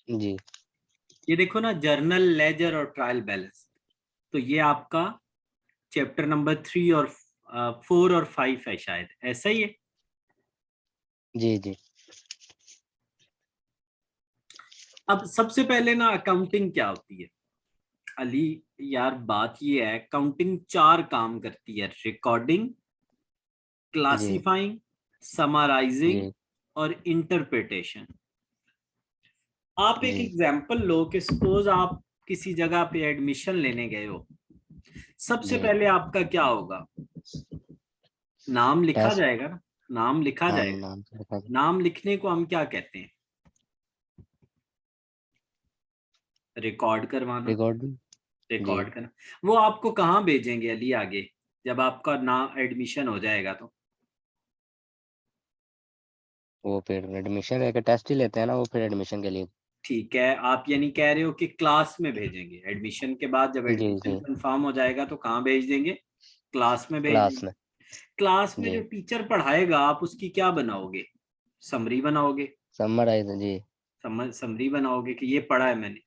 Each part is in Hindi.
जी ये देखो ना, जर्नल, लेजर और ट्रायल बैलेंस, तो ये आपका चैप्टर नंबर 3 और 4 और 5 है शायद, ऐसा ही है। जी जी अब सबसे पहले ना अकाउंटिंग क्या होती है अली यार, बात ये है, अकाउंटिंग 4 काम करती है: रिकॉर्डिंग, जी क्लासिफाइंग, समराइजिंग जी और इंटरप्रिटेशन। आप एक जी एग्जांपल लो कि सपोज आप किसी जगह पे एडमिशन लेने गए हो, सबसे जी। पहले आपका क्या होगा? नाम लिखा टेस्ट। जाएगा ना, नाम लिखा हाँ, जाएगा। नाम तो लिखा था। नाम लिखने को हम क्या कहते हैं? रिकॉर्ड करवाना। रिकॉर्ड। जी। रिकॉर्ड करना। वो आपको कहाँ भेजेंगे अली आगे, जब आपका नाम एडमिशन हो जाएगा तो? वो फिर एडमिशन लेके टेस्ट ही लेते हैं ना, वो फिर एडमिशन के लिए। ठीक है, आप यानी कह रहे हो कि क्लास में भेजेंगे एडमिशन के बाद, जब जी एडमिशन जी। कंफर्म हो जाएगा तो कहाँ भेज देंगे? क्लास में भेज क्लास देंगे। में। क्लास में जो जी। टीचर पढ़ाएगा आप उसकी क्या बनाओगे? समरी बनाओगे। समराइज। जी समरी बनाओगे कि ये पढ़ा है मैंने।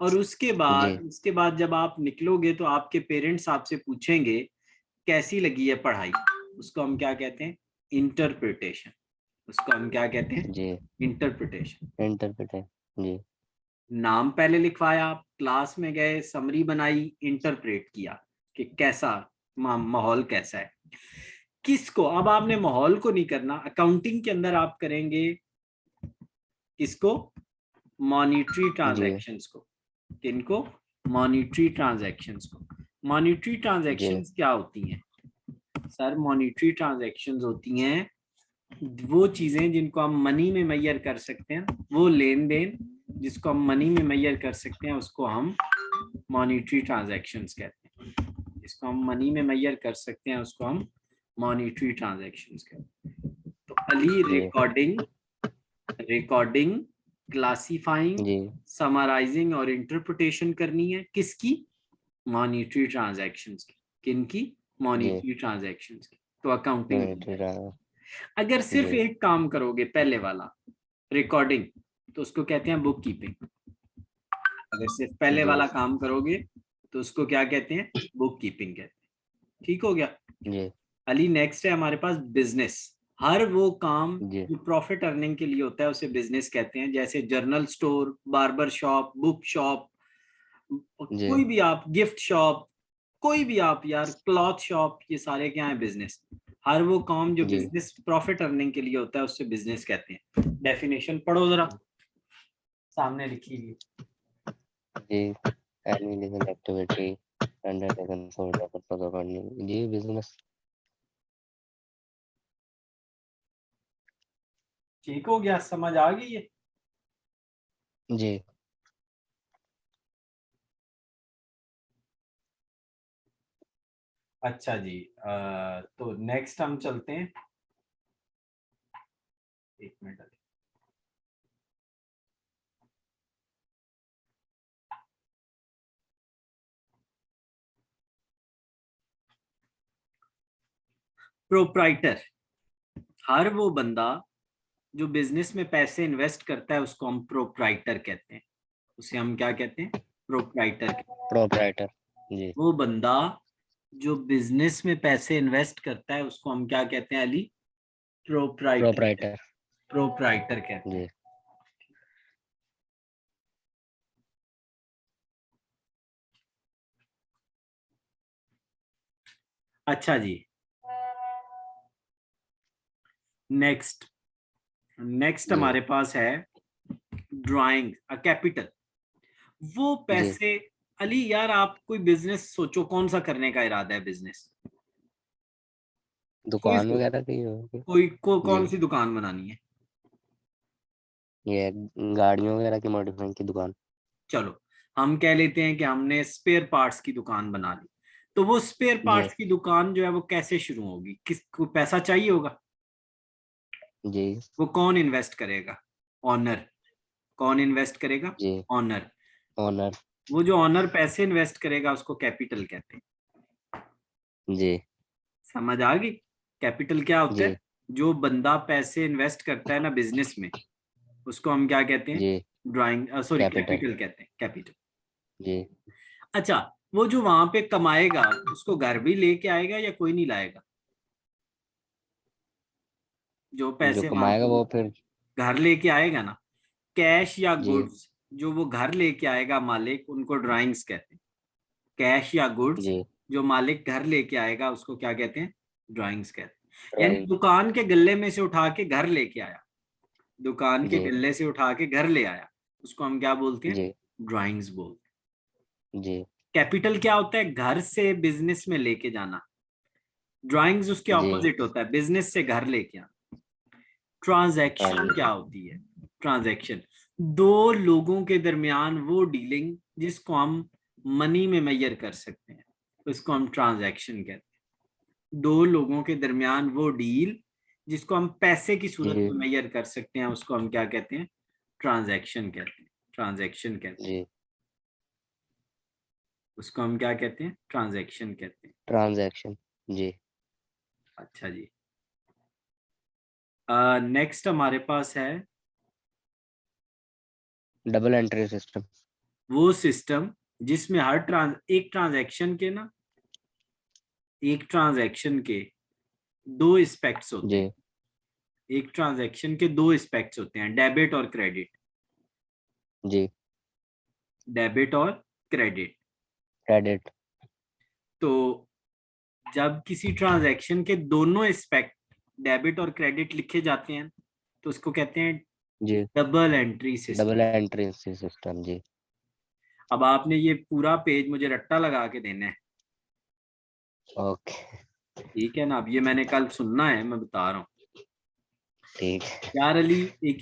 और जी उसके बाद जब आप निकलोगे तो आपके पेरेंट्स आपसे पूछेंगे कैसी लगी है पढ़ाई। उसको हम क्या कहते हैं? इंटरप्रिटेशन। उसको हम क्या कहते हैं? जी। इंटरप्रिटेशन। इंटरप्रेटर। जी नाम पहले लिखवाया, क्लास में गए, समरी बनाई, इंटरप्रेट किया कि कैसा माहौल कैसा है। किसको, अब आपने माहौल को नहीं करना, अकाउंटिंग के अंदर आप करेंगे किसको? मॉनिटरी जी ट्रांजैक्शंस को। किनको? मॉनिटरी ट्रांजैक्शंस को। मॉनिटरी जी ट्रांजैक्शंस क्या होती हैं सर? मॉनिटरी ट्रांजैक्शंस होती हैं वो चीजें जिनको हम मनी में मेजर कर सकते हैं, वो लेन देन जिसको हम मनी में मेजर कर सकते हैं उसको हम मॉनिटरी ट्रांजैक्शंस कहते हैं। जिसको हम मनी में मेजर कर सकते हैं उसको हम मॉनिटरी ट्रांजैक्शंस कहते हैं। तो अली, जी रिकॉर्डिंग, रिकॉर्डिंग, क्लासिफाइंग, जी समराइजिंग और इंटरप्रिटेशन करनी है किसकी? मॉनिटरी ट्रांजैक्शंस की। किनकी? जी। मॉनिटरी ट्रांजैक्शंस की। तो अकाउंटिंग बन मॉनिटरी। जाएगी। अगर सिर्फ जी एक काम करोगे पहले वाला, रिकॉर्डिंग, तो उसको कहते हैं बुक कीपिंग। अगर सिर्फ पहले जी वाला काम करोगे तो उसको क्या कहते हैं? बुक कीपिंग कहते हैं। ठीक हो गया जी अली। नेक्स्ट है हमारे पास बिजनेस। हर वो काम जी जो प्रॉफिट अर्निंग के लिए होता है उसे बिजनेस कहते हैं, जैसे general store, barber shop, book shop, जी कोई भी आप, गिफ्ट शॉप, कोई भी आप यार, क्लॉथ शॉप, ये सारे क्या है? बिजनेस। हर वो काम जो जी बिजनेस प्रॉफिट अर्निंग के लिए होता है उससे बिजनेस कहते हैं। डेफिनेशन पढ़ो जरा, सामने लिखी हुई। जी। Any legal activity undertaken for the purpose of earning. जी बिजनेस। ठीक हो गया, समझ आ गई है? जी अच्छा जी, तो नेक्स्ट हम चलते हैं। एक मिनट। प्रोप्राइटर, हर वो बंदा जो बिजनेस में पैसे इन्वेस्ट करता है उसको हम प्रोप्राइटर कहते हैं। उसे हम क्या कहते हैं? प्रोप्राइटर कहते हैं। प्रोपराइटर। जी। वो बंदा जो बिजनेस में पैसे इन्वेस्ट करता है उसको हम क्या कहते हैं अली? प्रोप्राइटर। प्रोपराइटर। प्रोप्राइटर कहते हैं। जी अच्छा जी, नेक्स्ट। नेक्स्ट जी हमारे पास है ड्राइंग अ कैपिटल। वो जी। पैसे, अली यार आप कोई बिजनेस सोचो, कौन सा करने का इरादा है बिजनेस? कोई दुकान सोचो, वगैरह की होगी। जी। कौन सी दुकान बनानी है? ये गाड़ियों वगैरह की मॉडिफाइंग की दुकान। चलो, हम कह लेते हैं कि हमने स्पेयर पार्ट्स की दुकान बना ली। तो वो स्पेयर जी पार्ट्स की दुकान जो है वो कैसे शुरू होगी? किसको पैसा चाहिए होगा? जी वो कौन इन्वेस्ट करेगा? ऑनर। कौन इन्वेस्ट करेगा? जी। ऑनर। ओनर। वो जो ऑनर पैसे इन्वेस्ट करेगा उसको कैपिटल कहते हैं। जी समझ आ गई? कैपिटल क्या होता है? जी जो बंदा पैसे इन्वेस्ट करता है ना बिजनेस में, उसको हम क्या कहते हैं? जी ड्राइंग, सॉरी कैपिटल कैपिटल कहते हैं, कैपिटल। जी। अच्छा, वो जो वहां पे कमाएगा उसको घर भी लेके आएगा या कोई नहीं लाएगा? जो जो पैसे वहां कमाएगा पे वो फिर घर लेके आएगा ना, कैश या जी गुड्स, जो वो घर लेके आएगा मालिक, उनको ड्राइंग्स कहते हैं। कैश या गुड्स जी जो मालिक घर लेके आएगा उसको क्या कहते हैं? ड्राइंग्स कहते हैं। यानी ड्राइंग दुकान के गल्ले में से उठा के घर लेके आया, दुकान के जी गल्ले से उठा के घर ले आया, उसको हम क्या बोलते हैं? जी ड्राइंग्स बोलते जी हैं। कैपिटल क्या होता है? घर से बिजनेस में लेके जाना। ड्राइंग्स उसके जी ऑपोजिट होता है, बिजनेस से घर लेके आना। हाँ ट्रांजैक्शन जी क्या होती है? ट्रांजैक्शन दो लोगों के दरमियान वो डीलिंग जिसको हम मनी में मेजर कर सकते हैं, उसको हम ट्रांजैक्शन कहते हैं। दो लोगों के दरमियान वो डील जिसको हम पैसे की सूरत जी में मेजर कर सकते हैं, उसको हम क्या कहते हैं? ट्रांजैक्शन कहते हैं। ट्रांजैक्शन कहते हैं जी उसको हम क्या कहते हैं? ट्रांजैक्शन कहते हैं। ट्रांजैक्शन जी। अच्छा जी, नेक्स्ट हमारे पास है डबल एंट्री सिस्टम वो सिस्टम जिसमें एक ट्रांजैक्शन के दो एस्पेक्ट्स होते हैं। जी एक ट्रांजैक्शन के दो एस्पेक्ट्स होते हैं, डेबिट और क्रेडिट। जी डेबिट और क्रेडिट। क्रेडिट तो जब किसी ट्रांजैक्शन के दोनों एस्पेक्ट डेबिट और क्रेडिट लिखे जाते हैं तो उसको कहते हैं जी double entry system. Double entry system जी। अब आपने ये पूरा पेज मुझे रट्टा लगा के देना है, ओके ठीक है ना? अब ये मैंने कल सुनना है, मैं बता रहा हूँ ठीक यार अली। एक